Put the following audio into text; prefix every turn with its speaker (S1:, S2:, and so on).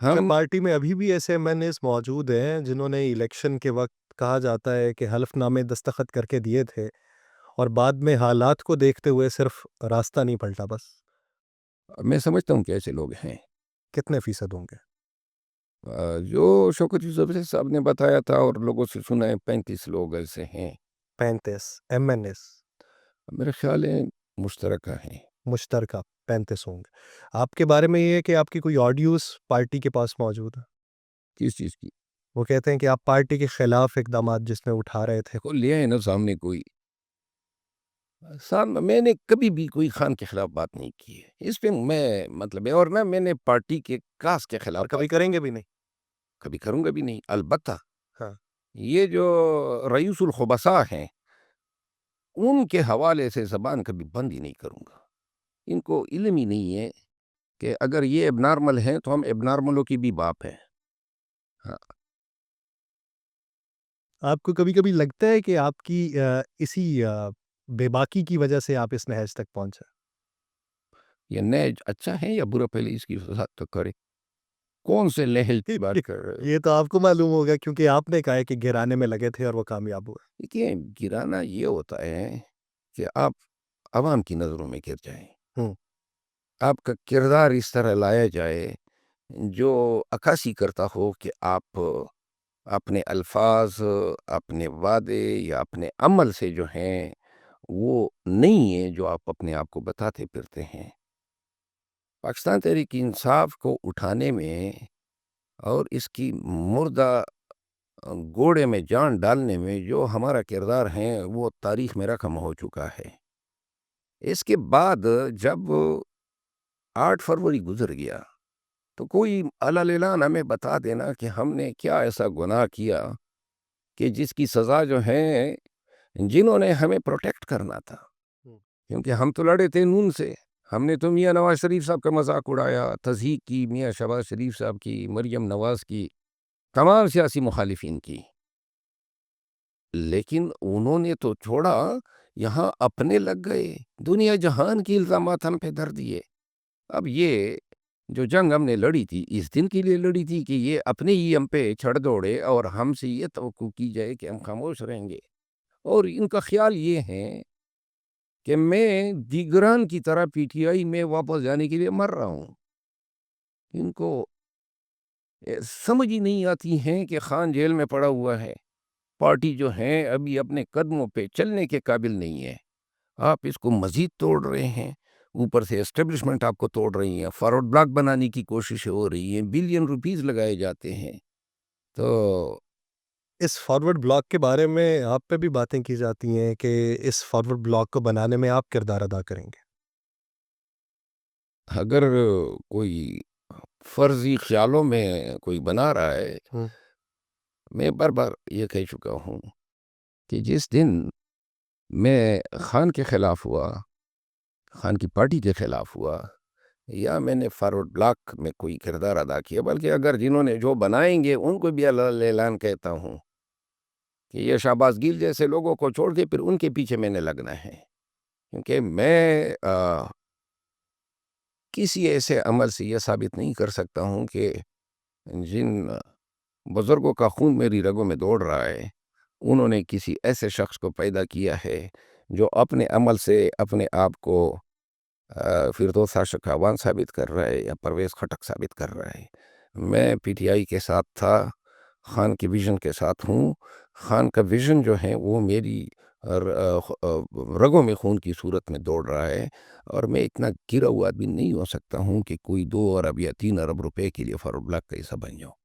S1: کیا
S2: ہم
S1: پارٹی میں ابھی بھی ایسے ایم این ایز موجود ہیں جنہوں نے الیکشن کے وقت کہا جاتا ہے کہ حلف نامے دستخط کر کے دیے تھے اور بعد میں حالات کو دیکھتے ہوئے صرف راستہ نہیں پلٹا بس؟
S2: میں سمجھتا ہوں کہ ایسے لوگ ہیں۔
S1: کتنے فیصد ہوں گے؟
S2: جو شوکت یوسف صاحب نے بتایا تھا اور لوگوں سے سنا ہے 35 لوگ ایسے ہیں۔
S1: 35 ایم این ایز
S2: میرا خیال ہے مشترکہ ہیں۔
S1: مشترکہ 35 ہوں گے۔ آپ کے بارے میں یہ ہے کہ آپ کی کوئی آڈیوز پارٹی کے پاس موجود ہے؟
S2: کس چیز کی؟
S1: وہ کہتے ہیں کہ آپ پارٹی کے خلاف اقدامات جس میں اٹھا رہے تھے۔
S2: کو لیا ہے نا سامنے کوئی میں نے کبھی بھی کوئی خان کے خلاف بات نہیں کی ہے اس پہ میں مطلب ہے، اور نہ میں نے پارٹی کے کاس کے خلاف
S1: اور کبھی
S2: بات
S1: کریں گے بھی نہیں؟
S2: کبھی کروں گا بھی نہیں۔ البتہ
S1: ہاں۔
S2: یہ جو رئیس الخبثاء ہیں ان کے حوالے سے زبان کبھی بند ہی نہیں کروں گا۔ ان کو علم ہی نہیں ہے کہ اگر یہ اب نارمل ہیں تو ہم اب نارملوں کی بھی باپ ہیں۔ ہاں،
S1: آپ کو کبھی کبھی لگتا ہے کہ آپ کی اسی بے باکی کی وجہ سے آپ اس نہج تک پہنچے؟
S2: یہ نیج اچھا ہے یا برا، پہلے اس کی وضاحت تو کرے۔ کون سے لہج کی بات کر رہے ہو؟
S1: یہ تو آپ کو معلوم ہوگا کیونکہ آپ نے کہا ہے کہ گرانے میں لگے تھے اور وہ کامیاب ہوئے۔
S2: دیکھیے، گرانا یہ ہوتا ہے کہ آپ عوام کی نظروں میں گر جائیں،
S1: ہوں۔
S2: آپ کا کردار اس طرح لایا جائے جو عکاسی کرتا ہو کہ آپ اپنے الفاظ، اپنے وعدے یا اپنے عمل سے جو ہیں وہ نہیں ہیں جو آپ اپنے آپ کو بتاتے پھرتے ہیں۔ پاکستان تحریک انصاف کو اٹھانے میں اور اس کی مردہ گوڑے میں جان ڈالنے میں جو ہمارا کردار ہے وہ تاریخ میں رقم ہو چکا ہے۔ اس کے بعد جب 8 فروری گزر گیا تو کوئی علالِعلان ہمیں بتا دینا کہ ہم نے کیا ایسا گناہ کیا کہ جس کی سزا جو ہے، جنہوں نے ہمیں پروٹیکٹ کرنا تھا، کیونکہ ہم تو لڑے تھے نون سے۔ ہم نے تو میاں نواز شریف صاحب کا مذاق اڑایا، تضحیک کی میاں شہباز شریف صاحب کی، مریم نواز کی، تمام سیاسی مخالفین کی، لیکن انہوں نے تو چھوڑا، یہاں اپنے لگ گئے، دنیا جہان کی الزامات ہم پہ دھر دیے۔ اب یہ جو جنگ ہم نے لڑی تھی اس دن کے لیے لڑی تھی کہ یہ اپنے ہی ہم پہ چھڑ دوڑے اور ہم سے یہ توقع کی جائے کہ ہم خاموش رہیں گے، اور ان کا خیال یہ ہے کہ میں دیگران کی طرح پی ٹی آئی میں واپس جانے کے لیے مر رہا ہوں۔ ان کو سمجھ ہی نہیں آتی ہیں کہ خان جیل میں پڑا ہوا ہے، پارٹی جو ہیں ابھی اپنے قدموں پہ چلنے کے قابل نہیں ہے، آپ اس کو مزید توڑ رہے ہیں، اوپر سے اسٹیبلشمنٹ آپ کو توڑ رہی ہیں، فارورڈ بلاک بنانے کی کوشش ہو رہی ہیں، بلین روپیز لگائے جاتے ہیں۔ تو
S1: اس فارورڈ بلاک کے بارے میں آپ پہ بھی باتیں کی جاتی ہیں کہ اس فارورڈ بلاک کو بنانے میں آپ کردار ادا کریں گے۔
S2: اگر کوئی فرضی خیالوں میں کوئی بنا رہا ہے،
S1: ہوں۔
S2: میں بار بار یہ کہہ چکا ہوں کہ جس دن میں خان کے خلاف ہوا، خان کی پارٹی کے خلاف ہوا، یا میں نے فارورڈ بلاک میں کوئی کردار ادا کیا، بلکہ اگر جنہوں نے جو بنائیں گے ان کو بھی اعلان کہتا ہوں کہ یہ شہباز گیل جیسے لوگوں کو چھوڑ کے پھر ان کے پیچھے میں نے لگنا ہے، کیونکہ میں کسی ایسے عمل سے یہ ثابت نہیں کر سکتا ہوں کہ جن بزرگوں کا خون میری رگوں میں دوڑ رہا ہے انہوں نے کسی ایسے شخص کو پیدا کیا ہے جو اپنے عمل سے اپنے آپ کو فردوس عاشق اعوان ثابت کر رہا ہے یا پرویز خٹک ثابت کر رہا ہے۔ میں پی ٹی آئی کے ساتھ تھا، خان کے ویژن کے ساتھ ہوں۔ خان کا ویژن جو ہے وہ میری رگوں میں خون کی صورت میں دوڑ رہا ہے، اور میں اتنا گرا ہوا آدمی نہیں ہو سکتا ہوں کہ کوئی 2 ارب یا 3 ارب روپے کے لیے فارورڈ بلاک کا حصہ بن جاؤں۔